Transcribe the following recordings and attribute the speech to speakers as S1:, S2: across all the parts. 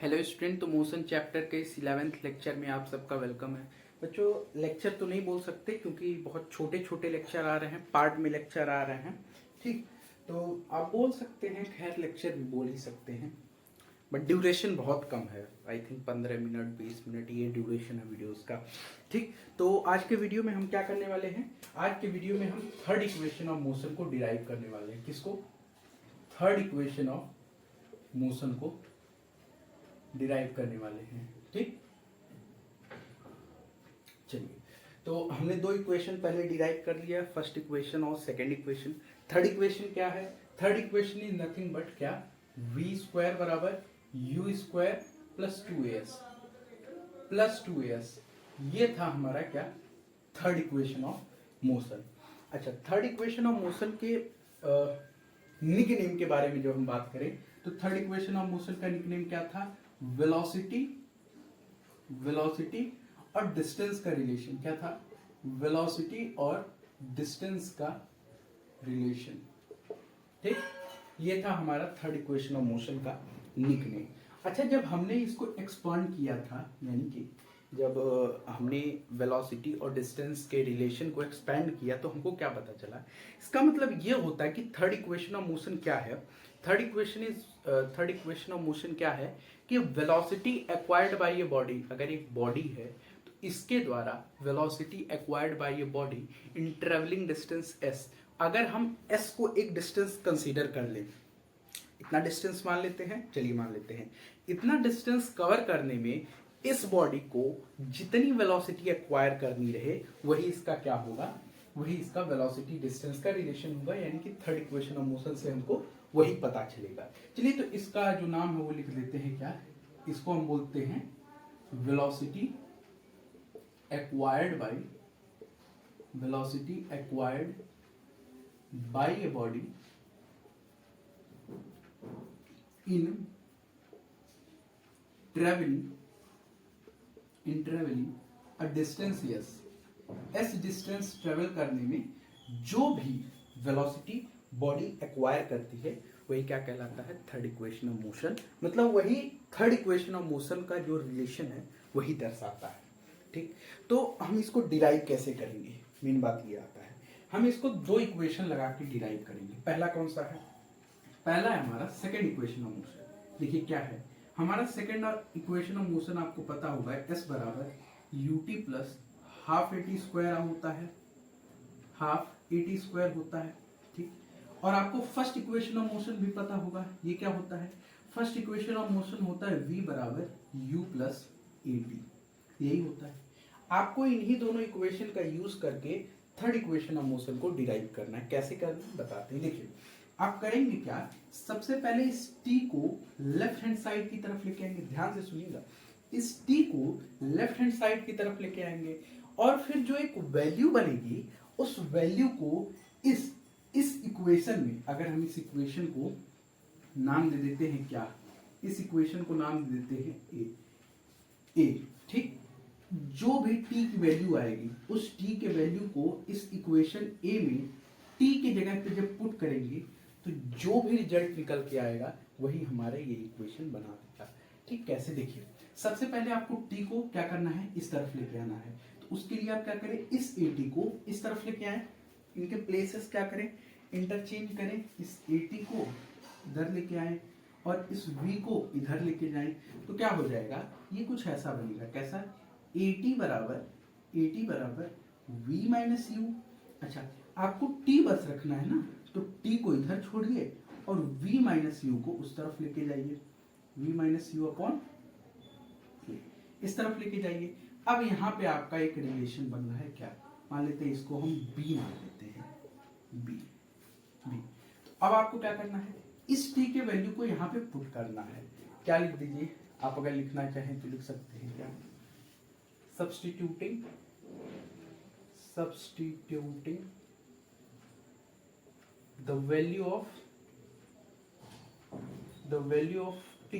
S1: Hello student, तो motion chapter के इस 11th लेक्चर में आप सबका वेलकम है। बच्चों, लेक्चर तो नहीं बोल सकते क्योंकि बहुत छोटे छोटे लेक्चर आ रहे हैं, पार्ट में लेक्चर आ रहे हैं। ठीक, तो आप बोल सकते हैं, खैर लेक्चर भी बोल ही सकते हैं, बट ड्यूरेशन बहुत कम है। आई थिंक 15 मिनट 20 मिनट ये ड्यूरेशन है वीडियोस का। ठीक, तो आज के वीडियो में हम क्या करने वाले हैं? आज के वीडियो में हम थर्ड इक्वेशन ऑफ मोशन को डिराइव करने वाले हैं। किसको? थर्ड इक्वेशन ऑफ मोशन को डिराइव करने वाले हैं। ठीक, चलिए, तो हमने दो इक्वेशन पहले डिराइव कर लिया, फर्स्ट इक्वेशन और सेकंड इक्वेशन। थर्ड इक्वेशन क्या है? Third equation is nothing but क्या? वी स्क्वायर बराबर यू स्क्वायर प्लस 2as। ये था हमारा क्या? Third equation of motion. अच्छा, थर्ड इक्वेशन ऑफ मोशन के निक नेम के बारे में जो हम बात करें तो थर्ड इक्वेशन ऑफ मोशन का निक नेम क्या था? वेलोसिटी और डिस्टेंस का रिलेशन क्या था? वेलोसिटी और डिस्टेंस का रिलेशन। ठीक, ये था हमारा थर्ड इक्वेशन ऑफ मोशन का निकनेम। अच्छा, जब हमने इसको एक्सपांड किया था, यानी कि जब हमने वेलोसिटी और डिस्टेंस के रिलेशन को एक्सपेंड किया तो हमको क्या पता चला? इसका मतलब ये होता है कि थर्ड इक्वेशन ऑफ मोशन क्या है? थर्ड इक्वेशन ऑफ मोशन क्या है कि velocity acquired by a body, अगर एक बॉडी है तो इसके द्वारा velocity acquired by a body in travelling distance s, अगर हम s को एक डिस्टेंस कंसीडर कर लें, इतना डिस्टेंस मान लेते हैं, चलिए मान लेते हैं, इतना डिस्टेंस कवर करने में इस बॉडी को जितनी वेलोसिटी एक्वायर करनी रहे वही इसका क्या होगा? वही इसका वेलोसिटी डिस्टेंस का रिलेशन होगा, यानी कि थर्ड इक्वेशन ऑफ मोशन से हमको वही पता चलेगा। चलिए, तो इसका जो नाम है वो लिख देते हैं। क्या? इसको हम बोलते हैं velocity acquired by a body in travelling a distance S distance travel करने में जो भी वेलोसिटी बॉडी एक्वायर करती है वही क्या कहलाता है? Third equation of motion. मतलब वही थर्ड इक्वेशन ऑफ मोशन का जो रिलेशन है वही दर्शाता है। ठीक, तो हम इसको डिराइव कैसे करेंगे? मेन बात ये आता है, हम इसको दो इक्वेशन लगा के डिराइव करेंगे। पहला कौन सा है? पहला है हमारा सेकेंड इक्वेशन ऑफ मोशन। देखिए क्या है हमारा सेकेंड इक्वेशन ऑफ मोशन, आपको पता होगा एस बराबर UT plus half eighty square होता है, हाफ एटी स्क्वायर होता है। ठीक, और आपको फर्स्ट इक्वेशन ऑफ मोशन भी पता होगा, ये क्या होता है? फर्स्ट इक्वेशन ऑफ मोशन होता है v बराबर u प्लस एटी, यही होता है। आपको इन्हीं दोनों इक्वेशन का यूज करके थर्ड इक्वेशन ऑफ मोशन को डिराइव करना है। कैसे करना है बताते हैं। देखिए, आप करेंगे क्या? सबसे पहले इस t को लेफ्ट हैंड साइड की तरफ लेके आएंगे। ध्यान से सुनिएगा, इस t को लेफ्ट हैंड साइड की तरफ लेके आएंगे और फिर जो एक वैल्यू बनेगी उस वैल्यू को इस इक्वेशन में, अगर हम इस इक्वेशन को नाम दे देते हैं क्या? इस इक्वेशन को नाम दे देते हैं ए। ठीक, जो भी t की वैल्यू आएगी उस t के वैल्यू को इस इक्वेशन a में t की जगह पे जब पुट करेंगे तो जो भी रिजल्ट निकल के आएगा वही हमारा ये इक्वेशन बना देगा। ठीक, कैसे? देखिए, सबसे पहले आपको t को क्या करना है? इस तरफ लेके आना है। तो उसके लिए आप क्या करें? इस at को इस तरफ लेके आए, इनके प्लेसेस क्या करें? इंटरचेंज करें। इस at को इधर लेके आए और इस v को इधर लेके जाएं तो क्या हो जाएगा? ये कुछ ऐसा बनेगा। कैसा? at बराबर v माइनस यू। अच्छा, आपको t बस रखना है ना, तो t को इधर छोड़िए और v माइनस यू को उस तरफ लेके जाइए, v माइनस यू अपॉन इस तरफ लेके जाइए। अब यहाँ पे आपका एक रिलेशन बन रहा है। क्या? मान लेते हैं इसको हम b मान लेते हैं, b। तो अब आपको क्या करना है? इस t के वैल्यू को यहाँ पे पुट करना है। क्या लिख दीजिए? आप अगर लिखना चाहें तो लिख सकते हैं। क्या? Substituting the value of t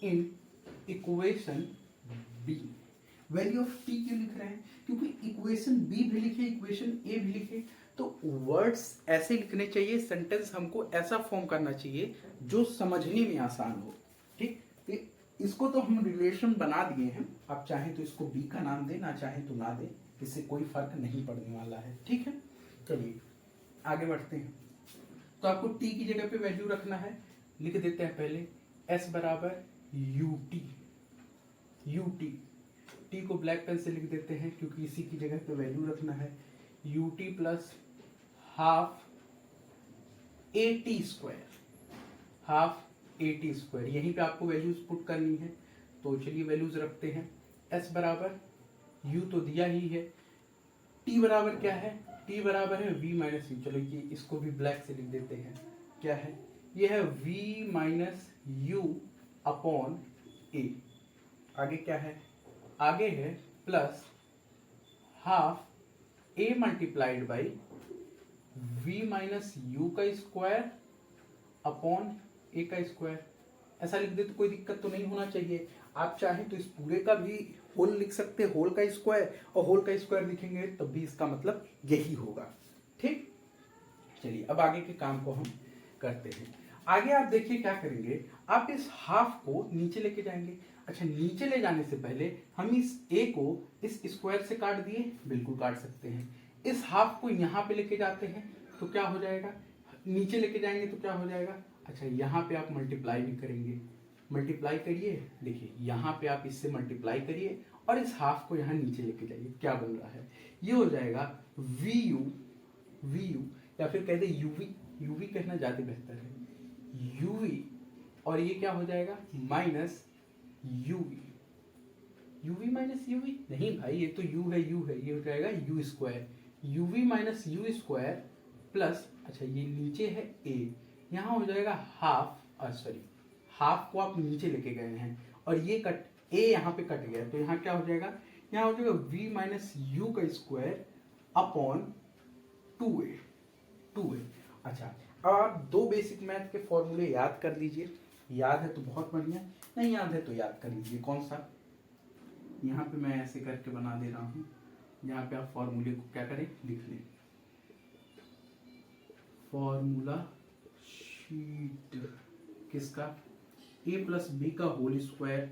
S1: in equation b। Value of t क्यों लिख रहे हैं? क्योंकि इक्वेशन b भी लिखे, इक्वेशन a भी लिखे, तो वर्ड्स ऐसे लिखने चाहिए, सेंटेंस हमको ऐसा फॉर्म करना चाहिए जो समझने में आसान हो। ठीक, इसको तो हम रिलेशन बना दिए हैं, आप चाहें तो इसको बी का नाम दें, ना चाहें तो ना दें, इससे कोई फर्क नहीं पड़ने वाला है, ठीक है। चलिए आगे बढ़ते हैं। तो आपको टी की जगह पे वैल्यू रखना है, लिख देते हैं पहले s बराबर यू टी। टी को ब्लैक पेन से लिख देते हैं क्योंकि इसी की जगह पे वैल्यू रखना है। U T plus half A T square, half A T square, यहीं पे आपको वैल्यूज पुट करनी है। तो चलिए वैल्यूज रखते हैं। s बराबर u तो दिया ही है, t बराबर क्या है, t बराबर है v माइनस यू। चलो ये इसको भी ब्लैक से लिख देते हैं, क्या है, ये है v माइनस यू अपॉन ए। आगे क्या है, आगे है plus half a multiplied by v minus u का स्क्वायर अपॉन ए का स्क्वायर। ऐसा लिख दे तो कोई दिक्कत तो नहीं होना चाहिए। आप चाहें तो इस पूरे का भी होल लिख सकते हैं, होल का स्क्वायर, और होल का स्क्वायर लिखेंगे तब भी इसका मतलब यही होगा, ठीक। चलिए अब आगे के काम को हम करते हैं। आगे आप देखिए क्या करेंगे, आप इस हाफ को नीचे लेके जाएंगे। अच्छा, नीचे ले जाने से पहले हम इस ए को इस स्क्वायर से काट दिए, बिल्कुल काट सकते हैं। इस हाफ को यहाँ पे लेके जाते हैं तो क्या हो जाएगा, नीचे लेके जाएंगे तो क्या हो जाएगा। अच्छा, यहाँ पे आप मल्टीप्लाई भी करेंगे, मल्टीप्लाई करिए, देखिए यहाँ पे आप इससे मल्टीप्लाई करिए और इस हाफ को यहाँ नीचे लेके जाइए, क्या बन रहा है, ये हो जाएगा वी यू, या फिर कह दे यूवी कहना ज्यादा बेहतर है, यूवी, और ये क्या हो जाएगा माइनस यूवी माइनस यूवी, नहीं भाई ये तो यू है, ये हो जाएगा you square, UV minus u square plus, अच्छा ये नीचे है ए, यहाँ हो जाएगा हाफ, सॉरी हाफ को आप नीचे लेके गए हैं और ये कट ए यहाँ पे कट गया, तो यहाँ क्या हो जाएगा, यहाँ हो जाएगा v माइनस यू का स्क्वायर अपॉन 2a। अच्छा, अब आप दो बेसिक मैथ के फॉर्मूले याद कर लीजिए, याद है तो बहुत बढ़िया, नहीं याद है तो याद कर लीजिए। कौन सा, यहाँ पे मैं ऐसे करके बना दे रहा हूँ, यहाँ पे आप फॉर्मूले को क्या करें, लिख लें, फॉर्मूला शीट किसका, a प्लस बी का होल स्क्वायर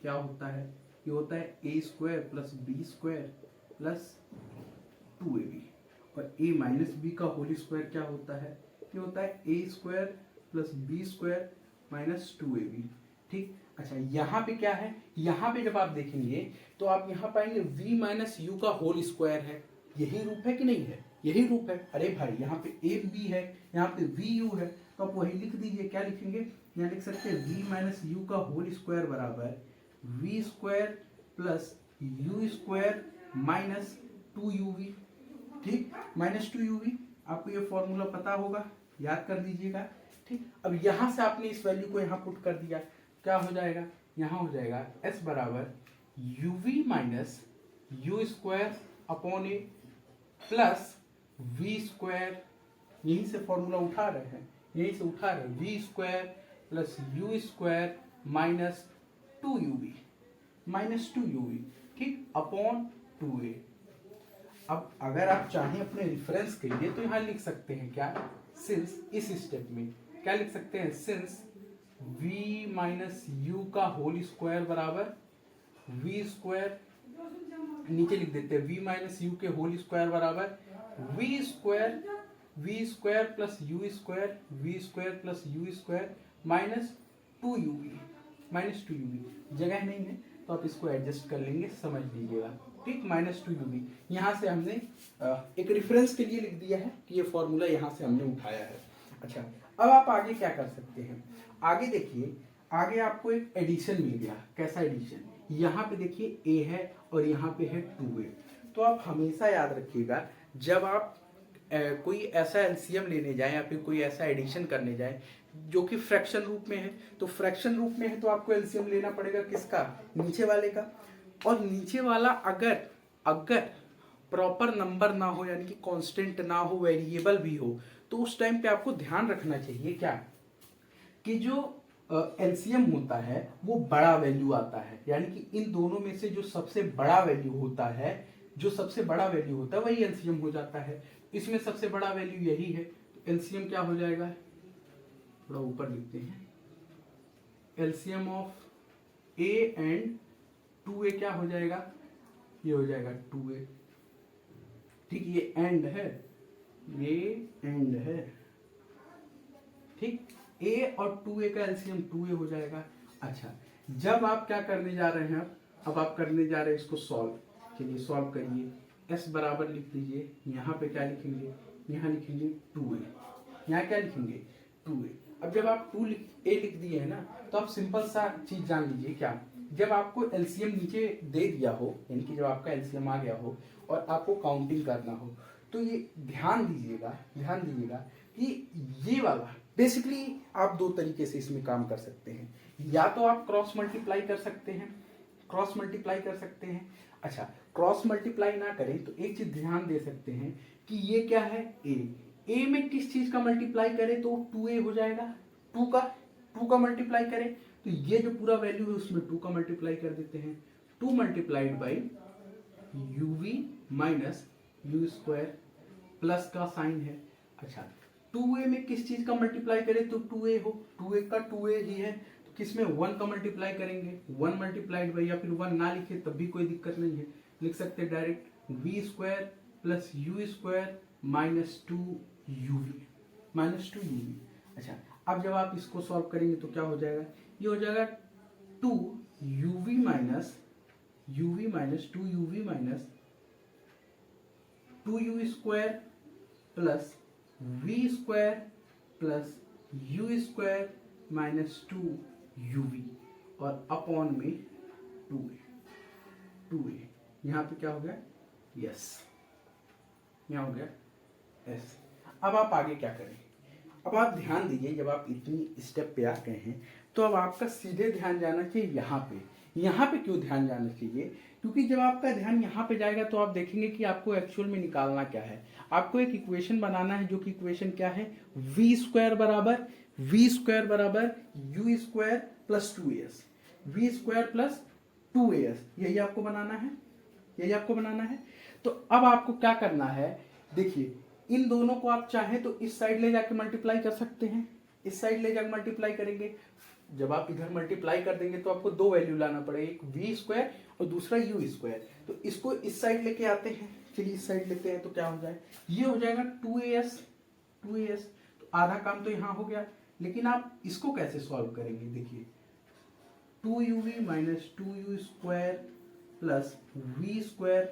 S1: क्या होता है, ये होता है a square plus B square plus 2ab, और a माइनस बी का होल स्क्वायर क्या होता है, ये होता है a square plus B square minus 2ab, ठीक। अच्छा, यहाँ पे क्या है, यहाँ पे जब आप देखेंगे तो आप यहाँ पाएंगे v माइनस यू का होल स्क्वायर है, यही रूप है कि नहीं है, यही रूप है। अरे भाई यहाँ पे ए बी है, यहाँ पे वी यू है, तो आप वही लिख दीजिए, क्या लिखेंगे, यहाँ लिख सकते हैं v माइनस यू का होल स्क्वायर बराबर v square plus u square minus 2uv, ठीक, माइनस 2uv। आपको ये फॉर्मूला पता होगा, याद कर दीजिएगा, ठीक। अब यहाँ से आपने इस वैल्यू को यहाँ पुट कर दिया, क्या हो जाएगा, यहाँ हो जाएगा s बराबर uv minus u square upon a plus v square, यहीं से फॉर्मूला उठा रहे हैं, यहीं से उठा रहे हैं, v square plus u square minus 2uv, ठीक, अपॉन 2a। अब अगर आप चाहें अपने रेफरेंस के लिए तो यहाँ लिख सकते हैं क्या, सिंस, इस स्टेप में क्या लिख सकते हैं, सिंस v माइनस यू का होल स्क्वायर बराबर v स्क्वायर, नीचे लिख देते हैं v माइनस यू के होल स्क्वायर बराबर v square plus u square, v square plus u square minus 2uv, जगह नहीं है तो आप इसको एडजस्ट कर लेंगे, समझ लीजिएगा, ठीक, माइनस 2uv। यहाँ से हमने एक रेफरेंस के लिए लिख दिया है कि ये फॉर्मूला यहाँ से हमने उठाया है। अच्छा, अब आप आगे क्या कर सकते हैं, आगे देखिए, आगे आपको एक एडिशन मिल गया, कैसा एडिशन, यहाँ पे देखिए a है और यहाँ पे है 2a, तो आप हमेशा याद रखिएगा जब आप कोई ऐसा एलसीएम लेने जाएं या फिर कोई ऐसा एडिशन करने जाएं जो कि फ्रैक्शन रूप में है, तो फ्रैक्शन रूप में है तो आपको एलसीएम लेना पड़ेगा किसका, नीचे वाले का, और नीचे वाला अगर प्रॉपर नंबर ना हो, यानी कि कांस्टेंट ना हो, वेरिएबल भी हो, तो उस टाइम पे आपको ध्यान रखना चाहिए क्या, कि जो एलसीएम होता है वो बड़ा वैल्यू आता है, यानी कि इन दोनों में से जो सबसे बड़ा वैल्यू होता है, वही एलसीएम हो जाता है। इसमें सबसे बड़ा वैल्यू यही है, तो एलसीएम क्या हो जाएगा, थोड़ा ऊपर लिखते हैं, LCM of A and 2a क्या हो जाएगा, ये हो जाएगा 2a, ठीक, ये एंड है, ये एंड है, ठीक, a और 2a का एलसीएम 2a हो जाएगा। अच्छा, जब आप क्या करने जा रहे हैं, अब आप करने जा रहे हैं इसको सॉल्व, चलिए सॉल्व करिए। s बराबर लिख लीजिए, यहाँ पे क्या लिखेंगे, यहाँ लिखेंगे 2a, यहाँ क्या लिखेंगे 2a। अब जब आप a लिख दिए है ना, तो आप सिंपल सा चीज जान लीजिए, क्या, जब आपको एलसीएम नीचे दे दिया हो, यानी कि जब आपका एलसीएम आ गया हो और आपको काउंटिंग करना हो, तो ये ध्यान दीजिएगा कि ये वाला बेसिकली आप दो तरीके से इसमें काम कर सकते हैं, या तो आप क्रॉस मल्टीप्लाई कर सकते हैं, अच्छा क्रॉस मल्टीप्लाई ना करें तो एक चीज ध्यान दे सकते हैं कि ये क्या है ए में किस चीज का मल्टीप्लाई करें तो 2a हो जाएगा, 2 का मल्टीप्लाई करें तो ये जो पूरा वैल्यू है उसमें 2 का मल्टीप्लाई कर देते हैं, 2 multiplied by uv minus u square, plus का साइन है। अच्छा 2a में किस चीज का मल्टीप्लाई करें तो 2a हो, 2a का 2a ही है, तो किसमें 1 का मल्टीप्लाई करेंगे, 1 मल्टीप्लाइड बाई, या फिर 1 ना लिखे तब भी कोई दिक्कत नहीं है, लिख सकते हैं direct v square plus u square minus 2uv। अच्छा, अब जब आप इसको सॉल्व करेंगे तो क्या हो जाएगा, ये हो जाएगा 2uv minus 2u square plus v square plus u square minus 2uv और अपॉन में 2a, यहाँ पे क्या हो गया, यस, यहाँ हो गया एस। अब आप आगे क्या करें, अब आप ध्यान दीजिए, जब आप इतनी स्टेप पे आ गए हैं तो अब आपका सीधे ध्यान जाना चाहिए यहाँ पे क्यों ध्यान जाना चाहिए, क्योंकि जब आपका ध्यान यहाँ पे जाएगा तो आप देखेंगे कि आपको एक्चुअल में निकालना क्या है, आपको एक इक्वेशन बनाना है, जो कि इक्वेशन क्या है, v स्क्वायर बराबर you square plus 2as, v square plus 2as, यही आपको बनाना है। तो अब आपको क्या करना है, देखिए इन दोनों को आप चाहे तो इस साइड ले जाके मल्टीप्लाई कर सकते हैं, इस साइड ले जाकर मल्टीप्लाई करेंगे, जब आप इधर मल्टीप्लाई कर देंगे तो आपको दो वैल्यू लाना पड़ेगा, एक v स्क्वायर और दूसरा यू स्क्वायर, तो इसको इस साइड लेके आते हैं, चलिए इस साइड लेते हैं तो क्या हो जाए, ये हो जाएगा 2as, तो आधा काम तो यहाँ हो गया, लेकिन आप इसको कैसे सॉल्व करेंगे, देखिए 2uv minus 2u square plus v square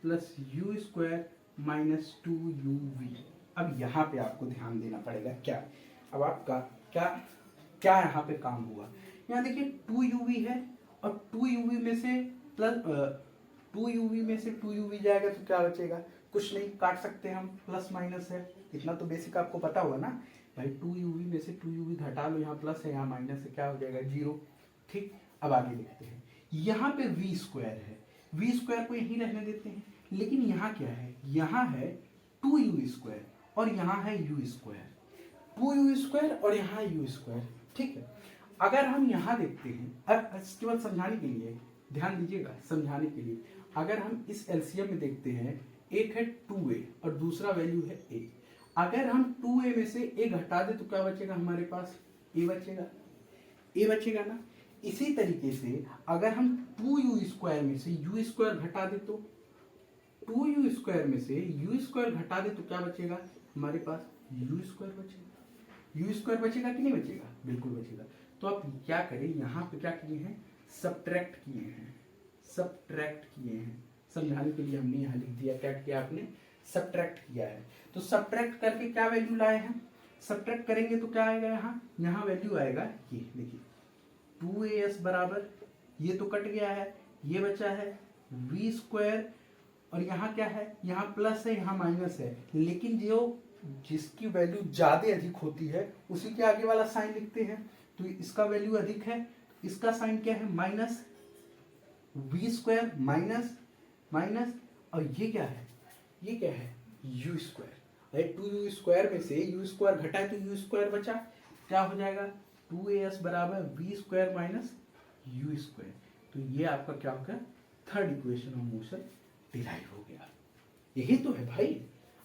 S1: plus u square minus 2uv। अब यहाँ पे आपको ध्यान देना पड़ेगा, क्या, अब आपका क्या यहाँ पे काम हुआ, यहाँ देखिए 2uv है और 2uv में से प्लस 2uv जाएगा तो क्या बचेगा, कुछ नहीं, काट सकते हैं हम, प्लस माइनस है, इतना तो बेसिक आपको पता हुआ ना भाई, 2uv में से 2uv घटा लो, यहाँ प्लस है यहाँ माइनस है, क्या हो जाएगा 0, ठीक। अब आगे देखते हैं, यहाँ पे v स्क्वायर है, v स्क्वायर को यहीं रहने देते हैं, लेकिन यहाँ क्या है, यहाँ है 2u स्क्वायर और यहाँ है u स्क्वायर, 2u स्क्वायर और यहाँ u स्क्वायर, ठीक है। अगर हम यहाँ देखते हैं, अब इसके बाद समझाने के लिए ध्यान दीजिएगा, समझाने के लिए अगर हम इस एलसीएम में देखते हैं, एक है 2a और दूसरा वैल्यू है a, अगर हम 2a में से a घटा दे तो क्या बचेगा हमारे पास, a बचेगा ना। इसी तरीके से अगर हम 2u स्क्वायर में से u स्क्वायर घटा दे तो 2u स्क्वायर में से u स्क्वायर घटा दे तो क्या बचेगा हमारे पास, u स्क्वायर बचेगा कि नहीं बचेगा, बिल्कुल बचेगा। तो आप क्या करें, यहाँ पे क्या किए हैं, सब्ट्रैक्ट किए हैं, समझाने के लिए हमने यहाँ लिख दिया, क्या किया आपने, सब्ट्रैक्ट किया है। तो सब्ट्रैक्ट करके क्या वैल्यू लाए हैं, सब्ट्रैक्ट करेंगे तो क्या आएगा, यहाँ वैल्यू आएगा ये देखिए 2as बराबर, ये तो कट गया है, ये बचा है v स्क्वायर और यहाँ क्या है, यहाँ प्लस है यहाँ माइनस है, लेकिन जो जिसकी वैल्यू ज्यादा अधिक होती है उसी के आगे वाला साइन लिखते हैं, तो इसका वैल्यू अधिक है, इसका साइन क्या है माइनस, v स्क्वायर माइनस और ये क्या है u स्क्वायर, 2u स्क्वायर में से u स्क्वायर घटाए तो u स्क्वायर बचा, क्या हो जाएगा 2as बराबर v square minus u square. तो ये आपका क्या होगा, third equation of motion derive हो गया। यही तो है भाई,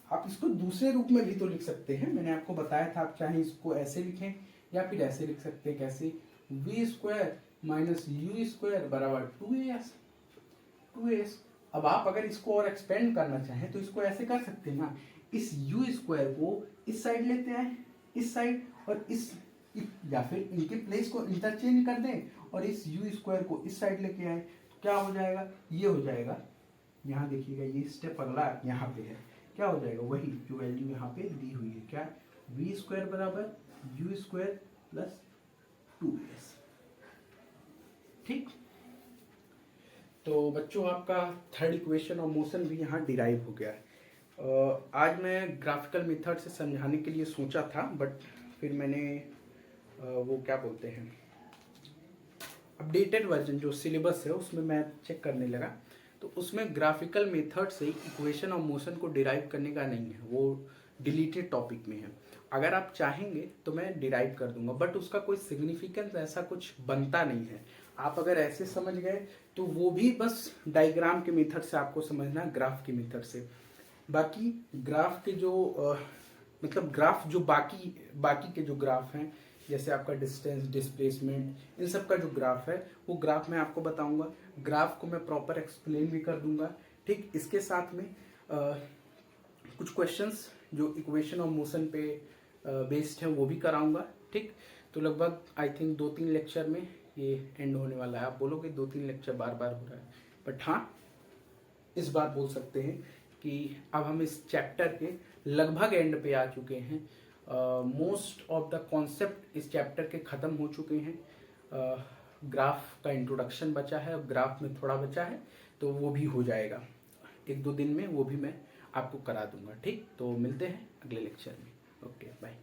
S1: आप इसको दूसरे रूप में भी तो लिख सकते हैं, मैंने आपको बताया था, आप चाहे इसको ऐसे लिखें या फिर ऐसे लिख सकते हैं कैसे, v square minus u square बराबर 2as। अब आप अगर इसको और एक्सपेंड करना चाहें तो इसको ऐसे कर सकते हैं ना, इस यू स्क्वायर को इस साइड लेते आए, इस साइड, और या फिर इनके प्लेस को इंटरचेंज कर दें और इस यू स्क्वायर को इस साइड लेके आए, तो क्या हो जाएगा, ये हो जाएगा। यहाँ देखिएगा ये स्टेप अगला यहाँ पे है, क्या हो जाएगा, वही जो वैल्यू यहाँ पे दी हुई है, क्या, वी स्क्वायर बराबर यू स्क्वायर प्लस 2s। ठीक, तो बच्चों आपका थर्ड इक्वेशन ऑफ मोशन भी यहाँ डिराइव हो गया है। आज मैं ग्राफिकल मेथड से समझाने के लिए सोचा था, बट फिर मैंने वो क्या बोलते हैं, अपडेटेड वर्जन जो सिलेबस है उसमें मैं चेक करने लगा, तो उसमें ग्राफिकल मेथड से इक्वेशन ऑफ मोशन को डिराइव करने का नहीं है, वो डिलीटेड टॉपिक में है। अगर आप चाहेंगे तो मैं डिराइव कर दूंगा, बट उसका कोई सिग्निफिकेंस ऐसा कुछ बनता नहीं है। आप अगर ऐसे समझ गए तो वो भी बस डायग्राम के मेथड से आपको समझना है, ग्राफ के मेथड से। बाकी ग्राफ के जो मतलब ग्राफ जो बाकी के जो ग्राफ हैं, जैसे आपका डिस्टेंस, डिस्प्लेसमेंट, इन सब का जो ग्राफ है वो ग्राफ मैं आपको बताऊंगा, ग्राफ को मैं प्रॉपर एक्सप्लेन भी कर दूंगा। ठीक, इसके साथ में कुछ क्वेश्चंस जो इक्वेशन ऑफ मोशन पे बेस्ड है वो भी कराऊंगा। ठीक, तो लगभग आई थिंक 2-3 लेक्चर में ये एंड होने वाला है। आप बोलोगे 2-3 लेक्चर बार बार हो रहा है, बट हाँ इस बात बोल सकते हैं कि अब हम इस चैप्टर के लगभग एंड पे आ चुके हैं। मोस्ट ऑफ द कॉन्सेप्ट इस चैप्टर के ख़त्म हो चुके हैं। ग्राफ का इंट्रोडक्शन बचा है, अब ग्राफ में थोड़ा बचा है, तो वो भी हो जाएगा 1-2 दिन में, वो भी मैं आपको करा दूंगा। ठीक, तो मिलते हैं अगले लेक्चर में। Okay, bye.